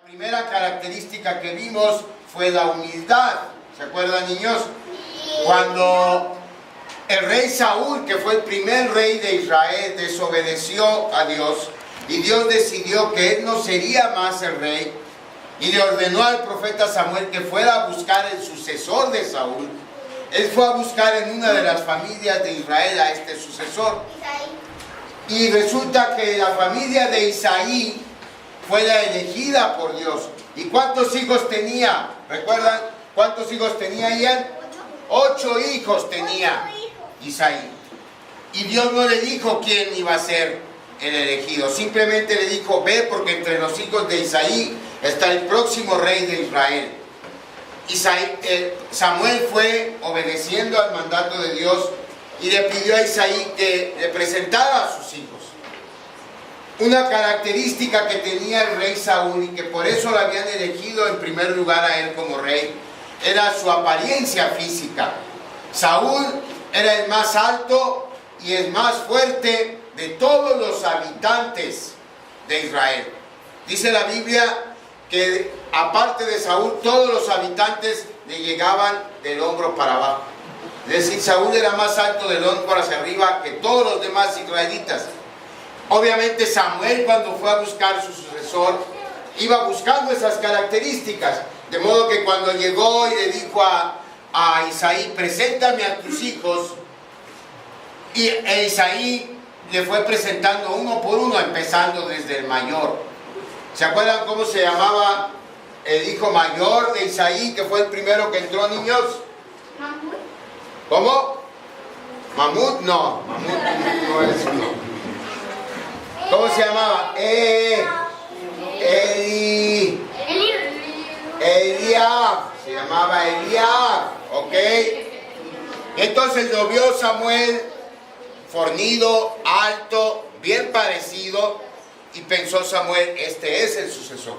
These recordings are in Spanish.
Primera característica que vimos fue la humildad. ¿Se acuerdan, niños? Cuando el rey Saúl, que fue el primer rey de Israel, desobedeció a Dios y Dios decidió que él no sería más el rey y le ordenó al profeta Samuel que fuera a buscar el sucesor de Saúl. Él fue a buscar en una de las familias de Israel a este sucesor. Y resulta que la familia de Isaí fue la elegida por Dios. ¿Y cuántos hijos tenía? ¿Recuerdan cuántos hijos tenía Ian? 8 hijos tenía Isaí. Y Dios no le dijo quién iba a ser el elegido. Simplemente le dijo, ve porque entre los hijos de Isaí está el próximo rey de Israel. Samuel fue obedeciendo al mandato de Dios y le pidió a Isaí que le presentara a sus hijos. Una característica que tenía el rey Saúl y que por eso lo habían elegido en primer lugar a él como rey, era su apariencia física. Saúl era el más alto y el más fuerte de todos los habitantes de Israel. Dice la Biblia que aparte de Saúl, todos los habitantes le llegaban del hombro para abajo. Es decir, Saúl era más alto del hombro hacia arriba que todos los demás israelitas. Obviamente Samuel, cuando fue a buscar su sucesor, iba buscando esas características. De modo que cuando llegó y le dijo a Isaí, preséntame a tus hijos, y Isaí le fue presentando uno por uno, empezando desde el mayor. ¿Se acuerdan cómo se llamaba el hijo mayor de Isaí, que fue el primero que entró, niños? Mamut. ¿Cómo? ¿Mamut? No, Mamut no es uno. ¿Cómo se llamaba? Eliab. Se llamaba Eliab, ¿ok? Entonces lo vio Samuel, fornido, alto, bien parecido, y pensó Samuel, este es el sucesor.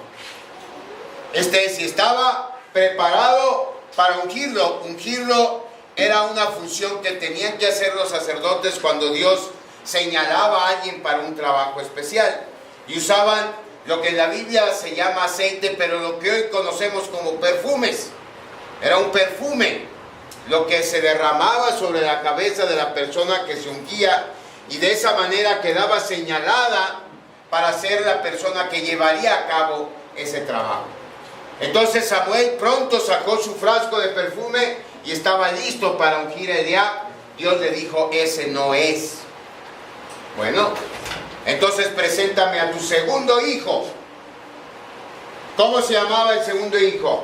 Este es, y estaba preparado para ungirlo. Ungirlo era una función que tenían que hacer los sacerdotes cuando Dios señalaba a alguien para un trabajo especial. Y usaban lo que en la Biblia se llama aceite, pero lo que hoy conocemos como perfumes. Era un perfume, lo que se derramaba sobre la cabeza de la persona que se ungía, y de esa manera quedaba señalada para ser la persona que llevaría a cabo ese trabajo. Entonces Samuel pronto sacó su frasco de perfume y estaba listo para ungir a Eliab. Dios le dijo, ese no es. Bueno, entonces preséntame a tu segundo hijo. ¿Cómo se llamaba el segundo hijo?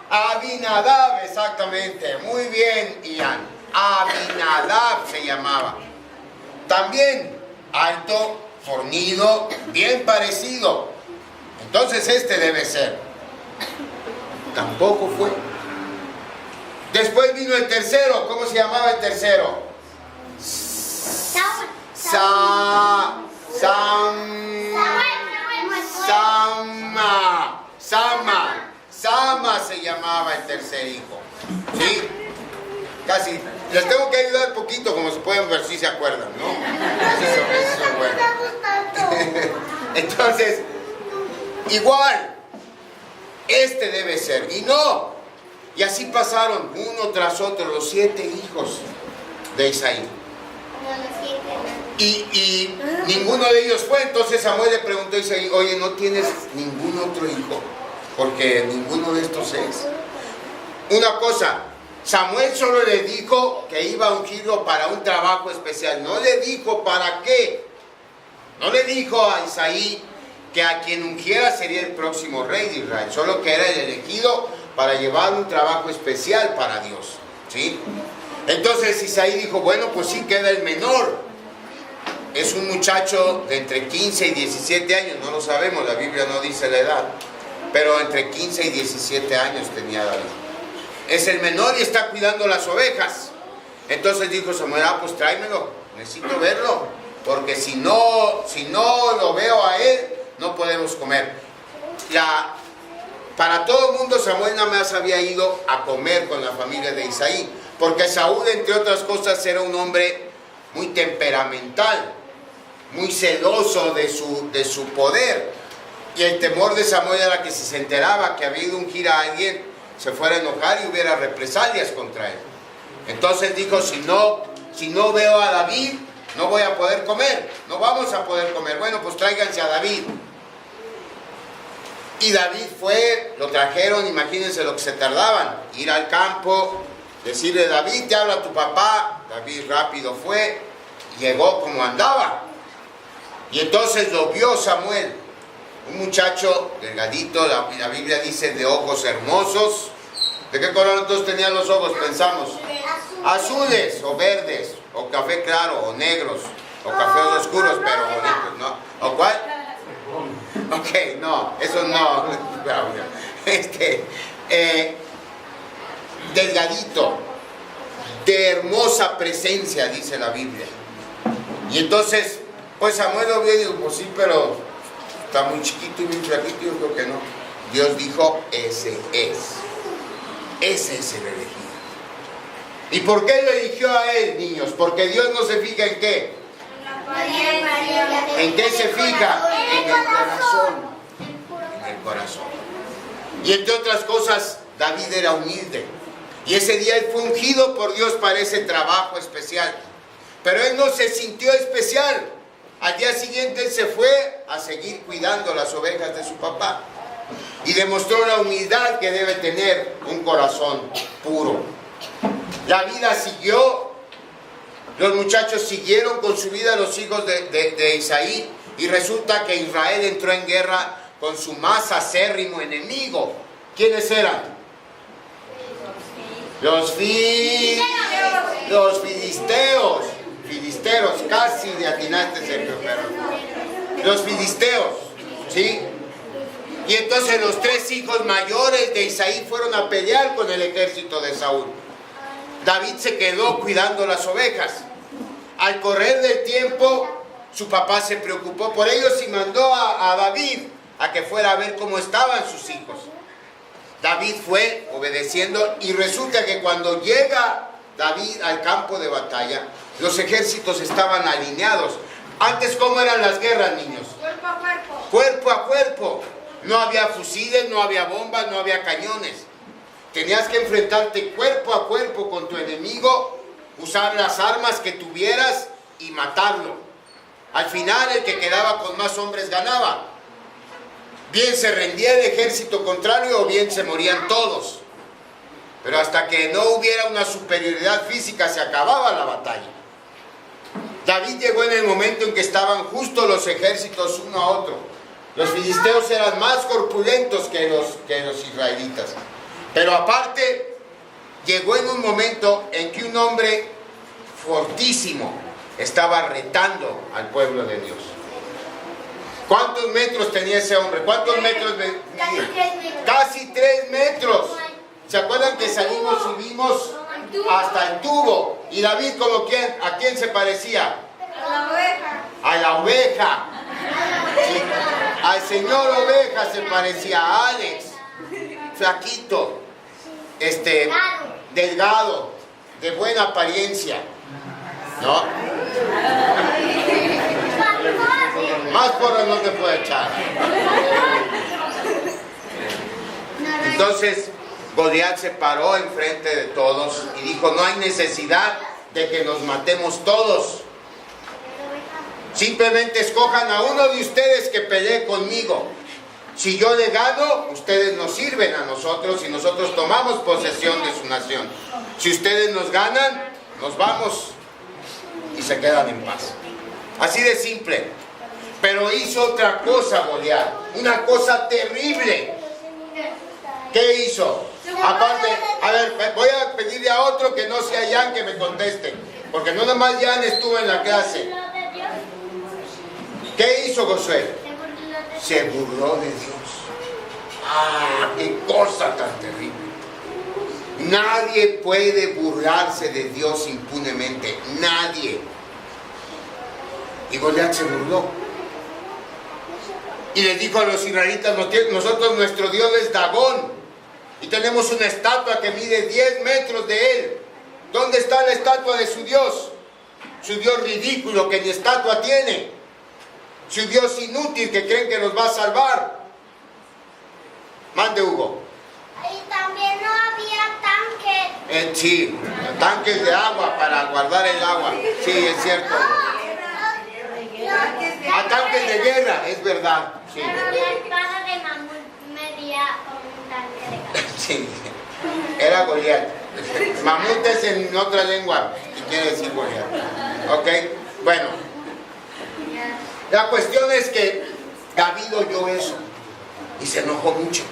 Abinadab, exactamente. Muy bien, Ian. Abinadab se llamaba. También alto, fornido, bien parecido. Entonces este debe ser. Tampoco fue. Después vino el tercero. ¿Cómo se llamaba el tercero? Sama se llamaba el tercer hijo. ¿Sí? Casi. Les tengo que ayudar poquito, como se pueden ver, si se acuerdan, ¿no? Eso es bueno. Entonces, igual, este debe ser. Y no. Y así pasaron uno tras otro los 7 hijos de Isaí. Y ninguno de ellos fue. Entonces Samuel le preguntó a Isaí, oye, ¿no tienes ningún otro hijo? Porque ninguno de estos es. Una cosa, Samuel solo le dijo que iba a ungirlo para un trabajo especial. No le dijo para qué. No le dijo a Isaí que a quien ungiera sería el próximo rey de Israel. Solo que era el elegido para llevar un trabajo especial para Dios. ¿Sí? Entonces Isaí dijo, bueno, pues sí, queda el menor. Es un muchacho de entre 15 y 17 años, no lo sabemos, la Biblia no dice la edad, pero entre 15 y 17 años tenía David. Es el menor y está cuidando las ovejas. Entonces dijo Samuel, pues tráemelo, necesito verlo, porque si no lo veo a él, no podemos comer. Para todo el mundo Samuel nada más había ido a comer con la familia de Isaí, porque Saúl, entre otras cosas, era un hombre muy temperamental, muy celoso de su poder. Y el temor de Samuel era que si se enteraba que había ido a ungir a alguien, se fuera a enojar y hubiera represalias contra él. Entonces dijo, si no veo a David, no voy a poder comer, no vamos a poder comer. Bueno, pues tráiganse a David. Y David fue, lo trajeron, imagínense lo que se tardaban, ir al campo, decirle, David, te habla tu papá. David rápido fue, llegó como andaba. Y entonces lo vio Samuel, un muchacho delgadito, la Biblia dice de ojos hermosos. ¿De qué color entonces tenían los ojos? Pensamos. Azules o verdes, o café claro, o negros, o cafés oscuros, pero bonitos, ¿no? ¿O cuál? Ok, no, eso no. Delgadito, de hermosa presencia, dice la Biblia. Y entonces, pues Samuel lo vio y dijo, pues sí, pero está muy chiquito y muy flaquito. Yo creo que no. Dios dijo, ese es el elegido. ¿Y por qué lo eligió a él, niños? Porque Dios no se fija en qué. ¿En qué se fija? En el corazón. En el corazón. Y entre otras cosas, David era humilde. Y ese día él fue ungido por Dios para ese trabajo especial. Pero él no se sintió especial. Al día siguiente él se fue a seguir cuidando las ovejas de su papá. Y demostró la humildad que debe tener un corazón puro. La vida siguió. Los muchachos siguieron con su vida, los hijos de Isaí. Y resulta que Israel entró en guerra con su más acérrimo enemigo. ¿Quiénes eran? Los filisteos. Filisteos, casi de atinaste, Sergio, pero los filisteos, ¿sí? Y entonces los tres hijos mayores de Isaí fueron a pelear con el ejército de Saúl. David se quedó cuidando las ovejas. Al correr del tiempo, su papá se preocupó por ellos y mandó a David a que fuera a ver cómo estaban sus hijos. David fue obedeciendo y resulta que cuando llega David al campo de batalla, los ejércitos estaban alineados. Antes, ¿cómo eran las guerras, niños? Cuerpo a cuerpo. Cuerpo a cuerpo. No había fusiles, no había bombas, no había cañones. Tenías que enfrentarte cuerpo a cuerpo con tu enemigo, usar las armas que tuvieras y matarlo. Al final, el que quedaba con más hombres ganaba. Bien se rendía el ejército contrario o bien se morían todos. Pero hasta que no hubiera una superioridad física se acababa la batalla. David llegó en el momento en que estaban justo los ejércitos uno a otro. Los filisteos eran más corpulentos que los israelitas. Pero aparte, llegó en un momento en que un hombre fortísimo estaba retando al pueblo de Dios. ¿Cuántos metros tenía ese hombre? ¿Cuántos metros medía? Casi 3 metros. ¿Se acuerdan que salimos y vimos hasta el tubo? Y David, como quién, ¿a quién se parecía? A la oveja. A la oveja. Sí. Al señor oveja se parecía a Alex. Flaquito. Delgado. De buena apariencia. ¿No? Más porras no te puede echar. Entonces Goliat se paró enfrente de todos y dijo, no hay necesidad de que nos matemos todos. Simplemente escojan a uno de ustedes que pelee conmigo. Si yo le gano, ustedes nos sirven a nosotros y nosotros tomamos posesión de su nación. Si ustedes nos ganan, nos vamos y se quedan en paz. Así de simple. Pero hizo otra cosa Goliat, una cosa terrible. ¿Qué hizo? Aparte, a ver, voy a pedirle a otro que no sea Jan que me conteste, porque no nomás Jan estuvo en la clase. ¿Qué hizo Josué? Se burló de Dios. ¡Ah, qué cosa tan terrible! Nadie puede burlarse de Dios impunemente, nadie. Y Goliat se burló. Y les dijo a los israelitas, nosotros nuestro Dios es Dagón. Y tenemos una estatua que mide 10 metros de él. ¿Dónde está la estatua de su Dios? Su Dios ridículo que ni estatua tiene. Su Dios inútil que creen que nos va a salvar. Mande, Hugo. Y también no había tanques. Sí, tanques de agua para guardar el agua. Sí, es cierto. Tanques de guerra, es verdad. Sí. Pero la espada de mamut medía un tanque de guerra. Sí, era Goliat. Mamut es en otra lengua y quiere decir Goliat. ¿Ok? Bueno, la cuestión es que David oyó eso y se enojó mucho.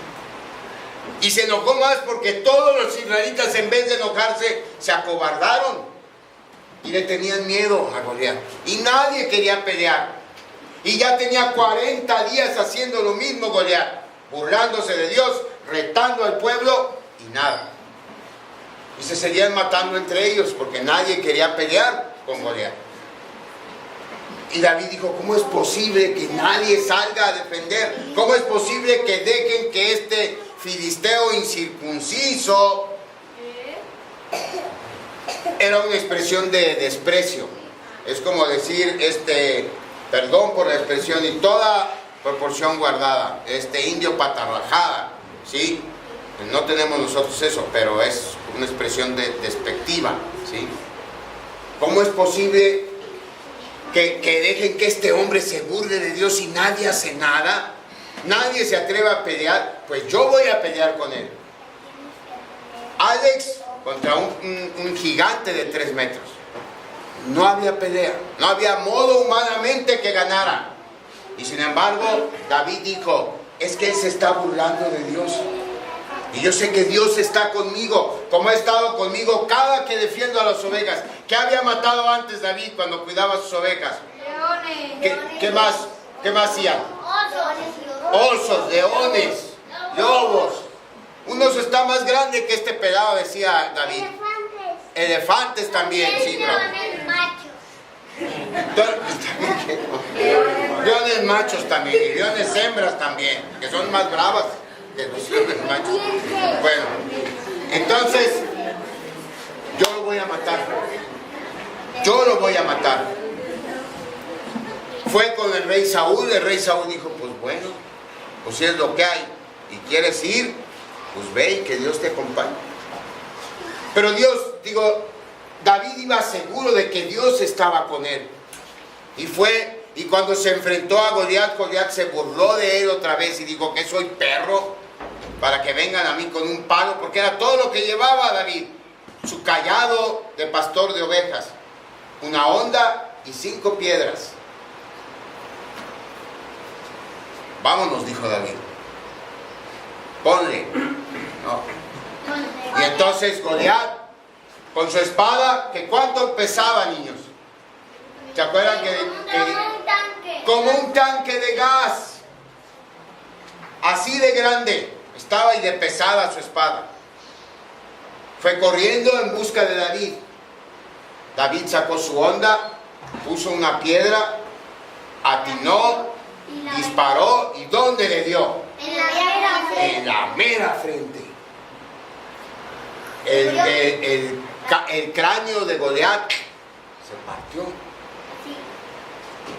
Y se enojó más porque todos los israelitas, en vez de enojarse, se acobardaron y le tenían miedo a Goliat. Y nadie quería pelear. Y ya tenía 40 días haciendo lo mismo Goliat, burlándose de Dios, retando al pueblo y nada. Y se seguían matando entre ellos porque nadie quería pelear con Goliat. Y David dijo, ¿cómo es posible que nadie salga a defender? ¿Cómo es posible que dejen que este filisteo incircunciso? Era una expresión de desprecio. Es como decir, perdón por la expresión, y toda proporción guardada, indio patarrajada, ¿sí? No tenemos nosotros eso, pero es una expresión despectiva, ¿sí? ¿Cómo es posible que dejen que este hombre se burle de Dios y nadie hace nada? Nadie se atreve a pelear. Pues yo voy a pelear con él. Alex contra un gigante de 3 metros. No había pelea, no había modo humanamente que ganara. Y sin embargo, David dijo, es que él se está burlando de Dios. Y yo sé que Dios está conmigo, como ha estado conmigo cada que defiendo a las ovejas. ¿Qué había matado antes David cuando cuidaba sus ovejas? Leones. ¿Qué más? ¿Qué más hacían? Osos, leones, lobos. Un oso está más grande que este pelado, decía David. Elefantes también, sí, bro. Leones machos también, y leones hembras también, que son más bravas que los leones machos. Bueno, entonces, yo lo voy a matar. Yo lo voy a matar. Fue con el rey Saúl dijo, pues bueno, pues si es lo que hay, y quieres ir, pues ve y que Dios te acompañe. Pero David iba seguro de que Dios estaba con él. Y cuando se enfrentó a Goliat, Goliat se burló de él otra vez y dijo que soy perro para que vengan a mí con un palo, porque era todo lo que llevaba David. Su cayado de pastor de ovejas, una honda y 5 piedras. Vámonos, dijo David. Ponle. No. Y entonces Goliat, con su espada, que ¿cuánto pesaba, niños? ¿Se acuerdan como un tanque de gas? Así de grande estaba y de pesada su espada. Fue corriendo en busca de David. David sacó su honda, puso una piedra, atinó, disparó, ¿y dónde le dio? En la mera frente. El cráneo de Goliat se partió.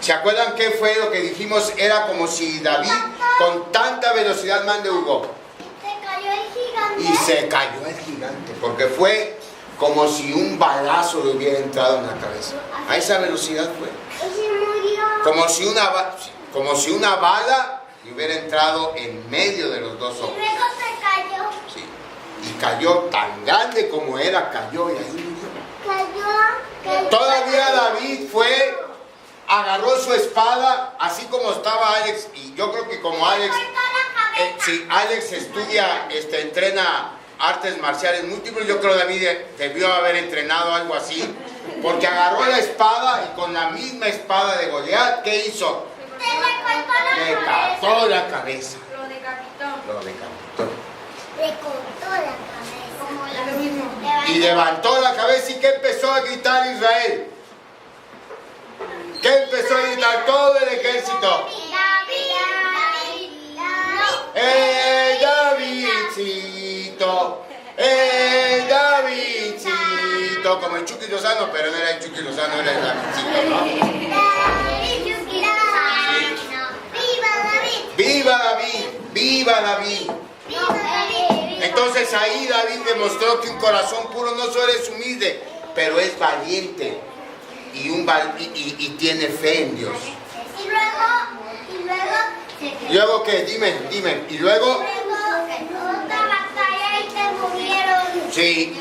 ¿Se acuerdan qué fue lo que dijimos? Era como si David con tanta velocidad, mande Hugo. Y se cayó el gigante, porque fue como si un balazo le hubiera entrado en la cabeza. A esa velocidad fue. Como si una bala le hubiera entrado en medio de los dos ojos. Y luego se cayó. Sí. Y cayó tan grande como era, cayó y ahí murió. Todavía David agarró su espada, así como estaba Alex, y yo creo que como Alex, si Alex estudia, entrena artes marciales múltiples, yo creo que David debió haber entrenado algo así, porque agarró la espada y con la misma espada de Goliat, ¿qué hizo? Le cortó la cabeza. Lo decapitó. Le cortó la cabeza. Y levantó la cabeza y ¿qué empezó a gritar Israel? ¿Qué empezó a gritar todo el ejército? Davidcito, Davidcito. todo como el Chucky Lozano, pero no era el Chucky Lozano, era el Davidcito, ¿no? ¡Viva David! ¡Viva David! Entonces ahí David demostró que un corazón puro no solo es humilde, pero es valiente y tiene fe en Dios. ¿Y luego qué? Dime. ¿Y luego? Otra batalla y que murieron. Sí.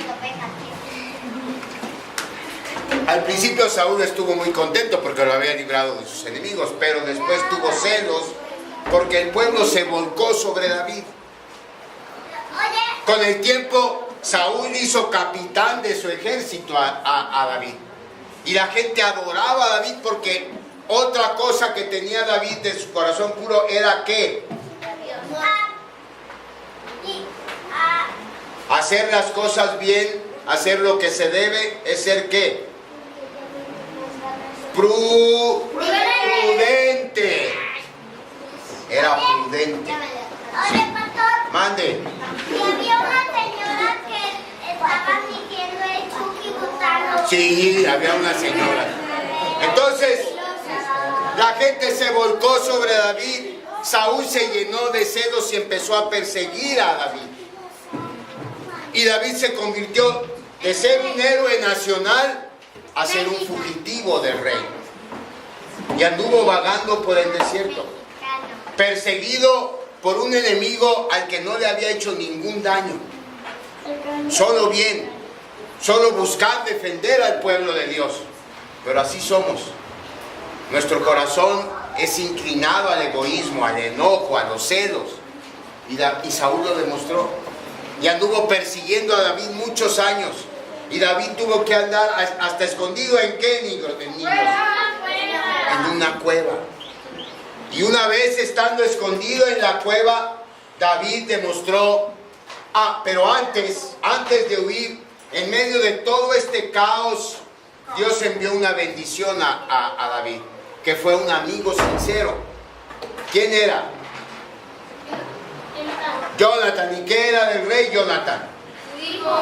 Al principio Saúl estuvo muy contento porque lo había librado de sus enemigos, pero después tuvo celos porque el pueblo se volcó sobre David. Con el tiempo, Saúl hizo capitán de su ejército a David. Y la gente adoraba a David porque otra cosa que tenía David de su corazón puro era ¿qué? Hacer las cosas bien, hacer lo que se debe, es ser ¿qué? Prudente. Era prudente. Oye, pastor. Mande. Y había una señora que estaba diciendo el Chucky Lozano. Sí, había una señora. Entonces, la gente se volcó sobre David. Saúl se llenó de celos y empezó a perseguir a David. Y David se convirtió de ser un héroe nacional a ser un fugitivo del rey. Y anduvo vagando por el desierto, perseguido por un enemigo al que no le había hecho ningún daño. Solo bien, solo buscar defender al pueblo de Dios. Pero así somos. Nuestro corazón es inclinado al egoísmo, al enojo, a los celos. Y Saúl lo demostró. Y anduvo persiguiendo a David muchos años. Y David tuvo que andar hasta escondido ¿en qué, niños? En una cueva. Y una vez estando escondido en la cueva, David demostró, pero antes de huir, en medio de todo este caos, Dios envió una bendición a David, que fue un amigo sincero. ¿Quién era? Jonathan. ¿Y qué era del rey Jonathan?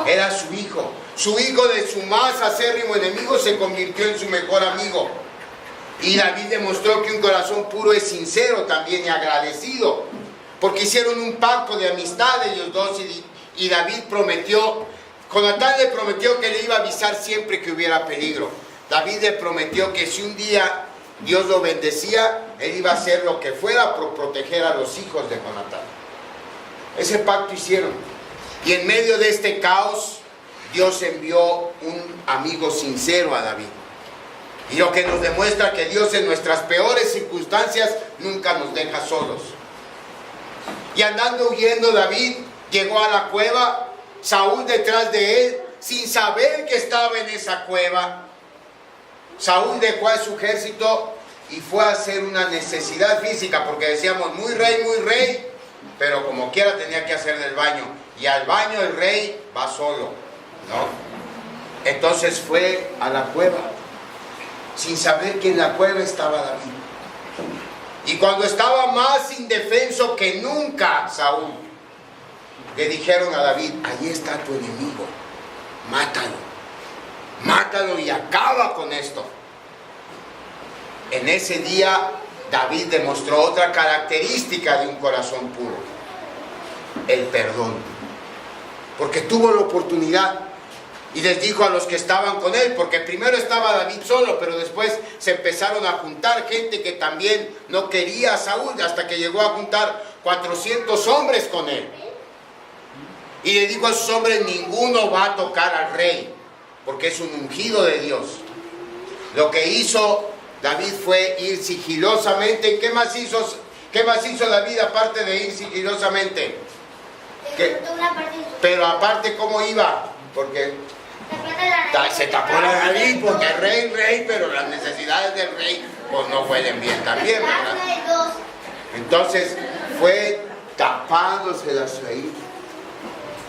Era su hijo. Su hijo, de su más acérrimo enemigo, se convirtió en su mejor amigo. Y David demostró que un corazón puro es sincero también y agradecido, porque hicieron un pacto de amistad ellos dos. Y David prometió, Jonatán le prometió que le iba a avisar siempre que hubiera peligro. David le prometió que si un día Dios lo bendecía, él iba a hacer lo que fuera por proteger a los hijos de Jonatán. Ese pacto hicieron. Y en medio de este caos, Dios envió un amigo sincero a David. Y lo que nos demuestra que Dios en nuestras peores circunstancias nunca nos deja solos. Y andando huyendo, David llegó a la cueva, Saúl detrás de él, sin saber que estaba en esa cueva. Saúl dejó a su ejército y fue a hacer una necesidad física, porque decíamos muy rey, pero como quiera tenía que hacer del baño. Y al baño el rey va solo, ¿no? Entonces fue a la cueva, sin saber que en la cueva estaba David. Y cuando estaba más indefenso que nunca Saúl, le dijeron a David: ahí está tu enemigo, mátalo y acaba con esto. En ese día David demostró otra característica de un corazón puro: el perdón. Porque tuvo la oportunidad. Y les dijo a los que estaban con él, porque primero estaba David solo, pero después se empezaron a juntar gente que también no quería a Saúl, hasta que llegó a juntar 400 hombres con él. Y le dijo a sus hombres: ninguno va a tocar al rey, porque es un ungido de Dios. Lo que hizo David fue ir sigilosamente. ¿Qué más hizo David aparte de ir sigilosamente? Pero aparte, ¿cómo iba? Porque se tapó la nariz, porque rey, pero las necesidades del rey pues no huelen bien también, ¿verdad? Entonces fue tapándoselas ahí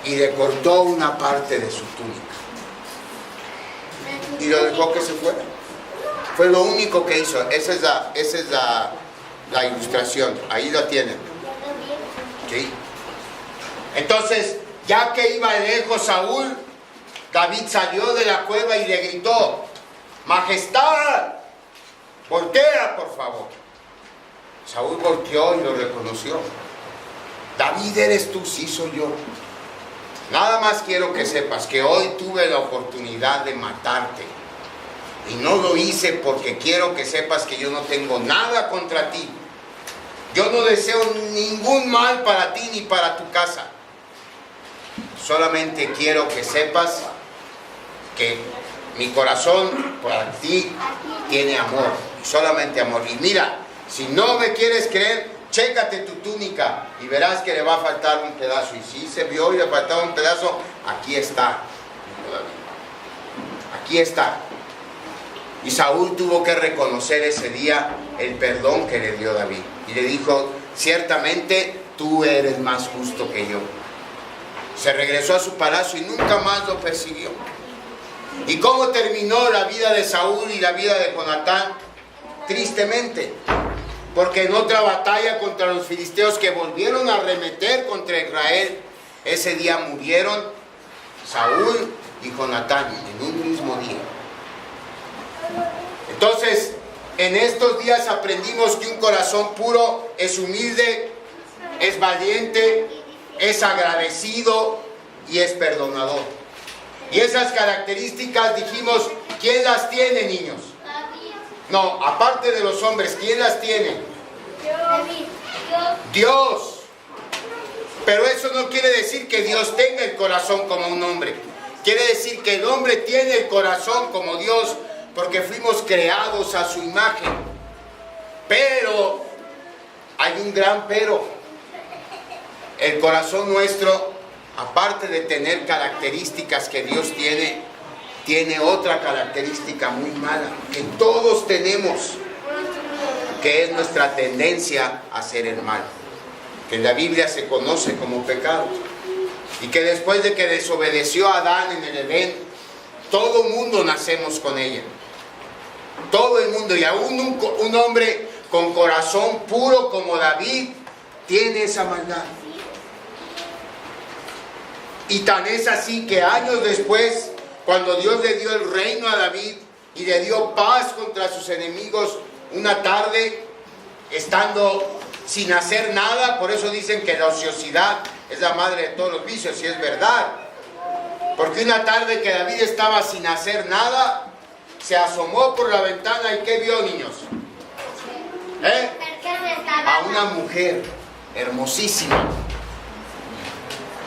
y le cortó una parte de su túnica y lo dejó que se fuera. Fue lo único que hizo. Esa es la ilustración, ahí la tienen. ¿Sí? Entonces, ya que iba lejos Saúl, David salió de la cueva y le gritó: Majestad, voltea por favor. Saúl volteó y lo reconoció. David, ¿eres tú? Sí, soy yo. Nada más quiero que sepas que hoy tuve la oportunidad de matarte. Y no lo hice porque quiero que sepas que yo no tengo nada contra ti. Yo no deseo ningún mal para ti ni para tu casa. Solamente quiero que sepas que mi corazón para ti tiene amor. Solamente amor. Y mira, si no me quieres creer, chécate tu túnica y verás que le va a faltar un pedazo. Y si se vio y le faltaba un pedazo, aquí está. Aquí está. Y Saúl tuvo que reconocer ese día el perdón que le dio David. Y le dijo: ciertamente tú eres más justo que yo. Se regresó a su palacio y nunca más lo persiguió. ¿Y cómo terminó la vida de Saúl y la vida de Jonatán? Tristemente. Porque en otra batalla contra los filisteos que volvieron a arremeter contra Israel, ese día murieron Saúl y Jonatán en un mismo día. Entonces, en estos días aprendimos que un corazón puro es humilde, es valiente, es agradecido y es perdonador. Y esas características dijimos, ¿quién las tiene, niños? No, aparte de los hombres, ¿quién las tiene? Dios. Pero eso no quiere decir que Dios tenga el corazón como un hombre. Quiere decir que el hombre tiene el corazón como Dios, porque fuimos creados a su imagen. Pero hay un gran pero. El corazón nuestro, aparte de tener características que Dios tiene otra característica muy mala, que todos tenemos, que es nuestra tendencia a hacer el mal, que en la Biblia se conoce como pecado, y que después de que desobedeció a Adán en el Edén, todo el mundo nacemos con ella. Todo el mundo, y aún un hombre con corazón puro como David, tiene esa maldad. Y tan es así que años después, cuando Dios le dio el reino a David y le dio paz contra sus enemigos, una tarde, estando sin hacer nada, por eso dicen que la ociosidad es la madre de todos los vicios, y es verdad. Porque una tarde que David estaba sin hacer nada, se asomó por la ventana y ¿qué vio, niños? A una mujer hermosísima.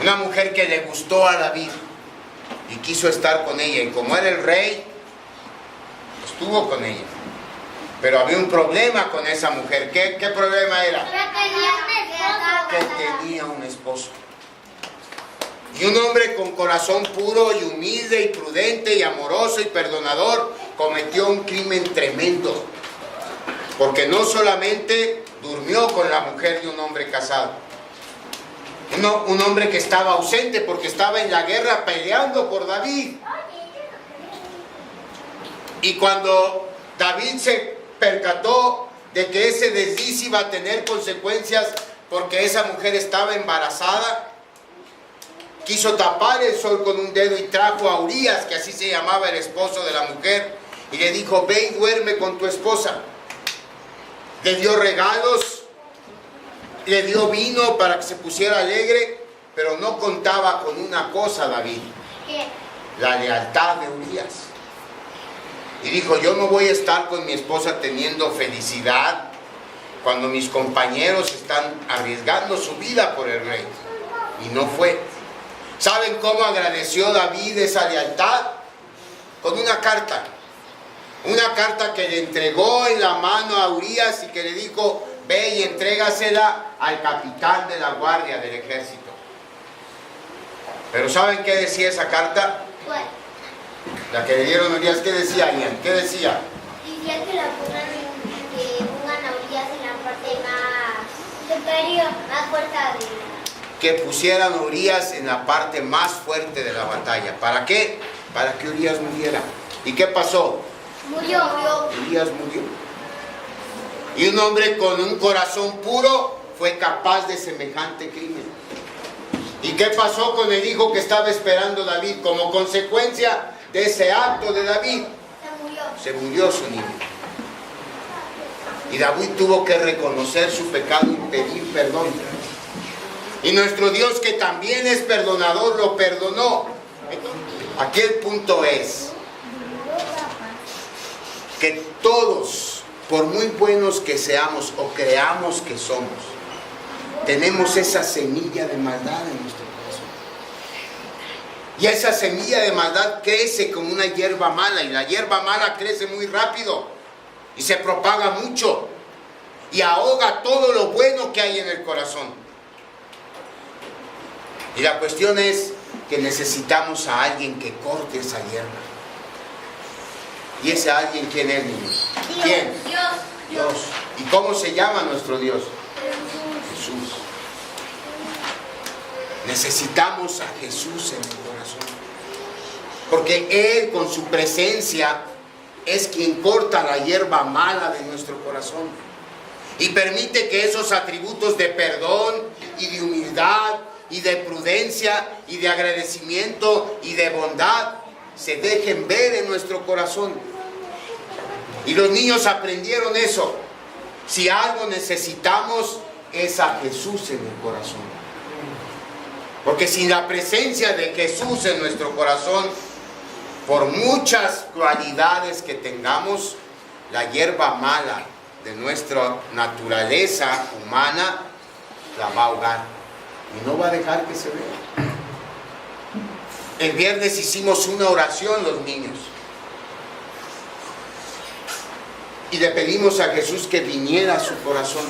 Una mujer que le gustó a David y quiso estar con ella. Y como era el rey, estuvo con ella. Pero había un problema con esa mujer. ¿Qué problema era? Que tenía un esposo. Y un hombre con corazón puro y humilde y prudente y amoroso y perdonador cometió un crimen tremendo. Porque no solamente durmió con la mujer de un hombre casado. Un hombre que estaba ausente porque estaba en la guerra peleando por David. Y cuando David se percató de que ese desliz iba a tener consecuencias porque esa mujer estaba embarazada, quiso tapar el sol con un dedo y trajo a Urías, que así se llamaba el esposo de la mujer, y le dijo: ve y duerme con tu esposa. Le dio regalos, le dio vino para que se pusiera alegre, pero no contaba con una cosa, David: la lealtad de Urías. Y dijo: yo no voy a estar con mi esposa teniendo felicidad cuando mis compañeros están arriesgando su vida por el rey. Y no fue. ¿Saben cómo agradeció David esa lealtad? Con una carta. Una carta que le entregó en la mano a Urías y que le dijo: ve y entrégasela al capitán de la guardia del ejército. Pero ¿saben qué decía esa carta? ¿Cuál? La que le dieron a Urías. ¿Qué decía, Ian? ¿Qué decía? Decía que pongan a Urías en la parte más superior, más fuerte de... Que pusieran a Urías en la parte más fuerte de la batalla. ¿Para qué? Para que Urías muriera. ¿Y qué pasó? Murió. Urías murió. Y un hombre con un corazón puro fue capaz de semejante crimen. ¿Y qué pasó con el hijo que estaba esperando David? Como consecuencia de ese acto de David, se murió su niño. Y David tuvo que reconocer su pecado y pedir perdón. Y nuestro Dios, que también es perdonador, lo perdonó. Aquí el punto es que todos, por muy buenos que seamos o creamos que somos, tenemos esa semilla de maldad en nuestro corazón. Y esa semilla de maldad crece como una hierba mala, y la hierba mala crece muy rápido y se propaga mucho y ahoga todo lo bueno que hay en el corazón. Y la cuestión es que necesitamos a alguien que corte esa hierba. ¿Y ese alguien quién es, niños? ¿Quién? Dios. ¿Y cómo se llama nuestro Dios? Jesús. Necesitamos a Jesús en el corazón, porque Él con su presencia es quien corta la hierba mala de nuestro corazón y permite que esos atributos de perdón y de humildad y de prudencia y de agradecimiento y de bondad se dejen ver en nuestro corazón. Y los niños aprendieron eso. Si algo necesitamos es a Jesús en el corazón. Porque sin la presencia de Jesús en nuestro corazón, por muchas cualidades que tengamos, la hierba mala de nuestra naturaleza humana la va a ahogar y no va a dejar que se vea. El viernes hicimos una oración los niños y le pedimos a Jesús que viniera a su corazón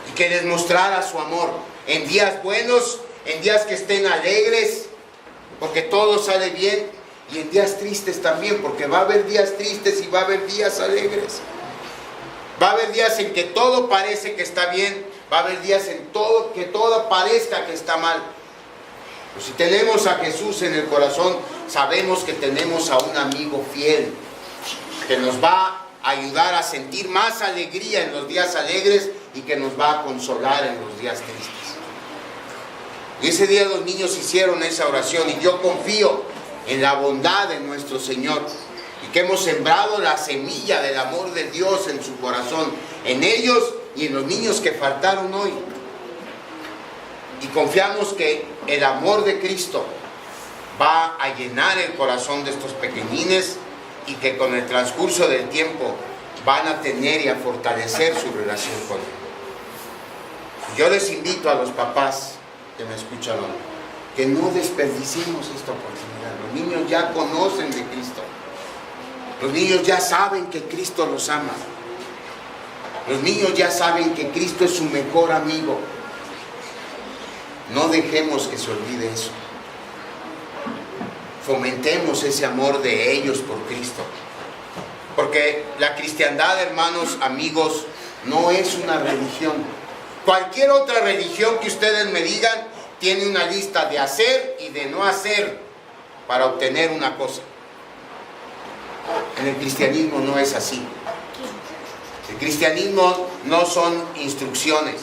y que les mostrara su amor. En días buenos, en días que estén alegres, porque todo sale bien, y en días tristes también, porque va a haber días tristes y va a haber días alegres. Va a haber días en que todo parece que está bien, va a haber días en que todo parezca que está mal. Pero si tenemos a Jesús en el corazón, sabemos que tenemos a un amigo fiel, que nos va a ayudar a sentir más alegría en los días alegres y que nos va a consolar en los días tristes. Y ese día los niños hicieron esa oración y yo confío en la bondad de nuestro Señor y que hemos sembrado la semilla del amor de Dios en su corazón, en ellos y en los niños que faltaron hoy. Y confiamos que el amor de Cristo va a llenar el corazón de estos pequeñines y que con el transcurso del tiempo van a tener y a fortalecer su relación con Él. Yo les invito a los papás que me escuchan hoy, que no desperdiciemos esta oportunidad. Los niños ya conocen de Cristo. Los niños ya saben que Cristo los ama. Los niños ya saben que Cristo es su mejor amigo. No dejemos que se olvide eso. Fomentemos ese amor de ellos por Cristo. Porque la cristiandad, hermanos, amigos, no es una religión. Cualquier otra religión que ustedes me digan tiene una lista de hacer y de no hacer para obtener una cosa. En el cristianismo no es así. El cristianismo no son instrucciones.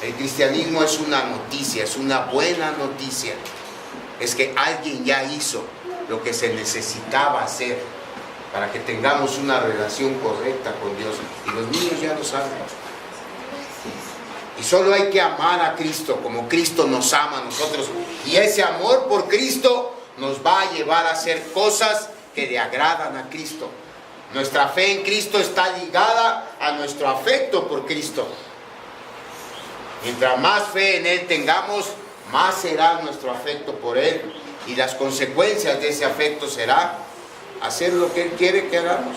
El cristianismo es una noticia, es una buena noticia. Es que alguien ya hizo lo que se necesitaba hacer para que tengamos una relación correcta con Dios. Y los niños ya lo saben. Y solo hay que amar a Cristo como Cristo nos ama a nosotros. Y ese amor por Cristo nos va a llevar a hacer cosas que le agradan a Cristo. Nuestra fe en Cristo está ligada a nuestro afecto por Cristo. Mientras más fe en Él tengamos, más será nuestro afecto por Él. Y las consecuencias de ese afecto será hacer lo que Él quiere que hagamos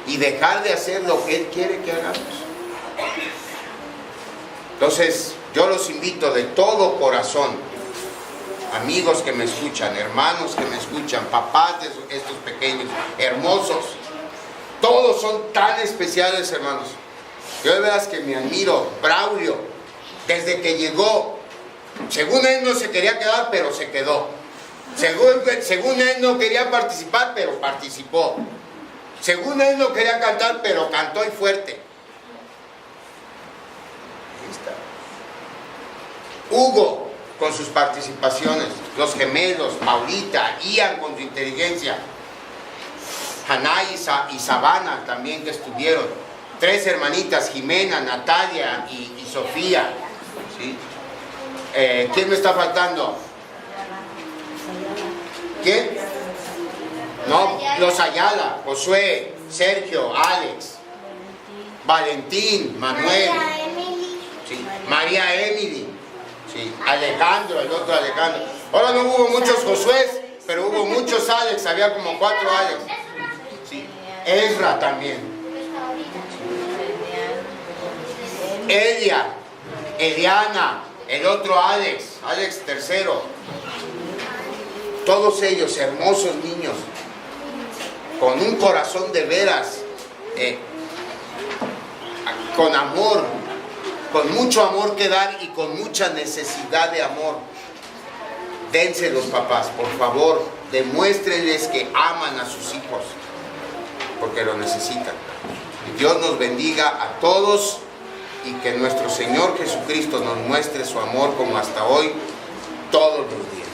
y dejar de hacer lo que Él quiere que hagamos. Entonces, yo los invito de todo corazón, amigos que me escuchan, hermanos que me escuchan, papás de estos pequeños, hermosos, todos son tan especiales, hermanos. Yo de veras que me admiro. Braulio, desde que llegó, según él no se quería quedar, pero se quedó. Según él no quería participar, pero participó. Según él no quería cantar, pero cantó y fuerte. Hugo, con sus participaciones. Los gemelos, Paulita, Ian con su inteligencia, Hanay y Sabana también que estuvieron. 3 hermanitas, Jimena, Natalia y Sofía. ¿Sí? ¿Quién me está faltando? ¿Quién? No, los Ayala, Josué, Sergio, Alex, Valentín, Manuel, sí, María Emily, sí, Alejandro, el otro Alejandro. Ahora no hubo muchos Josué, pero hubo muchos Alex, había como 4 Alex. Sí, Ezra también. Elia, Eliana, el otro Alex, Alex tercero. Todos ellos hermosos niños, con un corazón de veras, con amor, con mucho amor que dar y con mucha necesidad de amor. Dense los papás, por favor, demuéstrenles que aman a sus hijos, porque lo necesitan. Y Dios nos bendiga a todos y que nuestro Señor Jesucristo nos muestre su amor como hasta hoy, todos los días.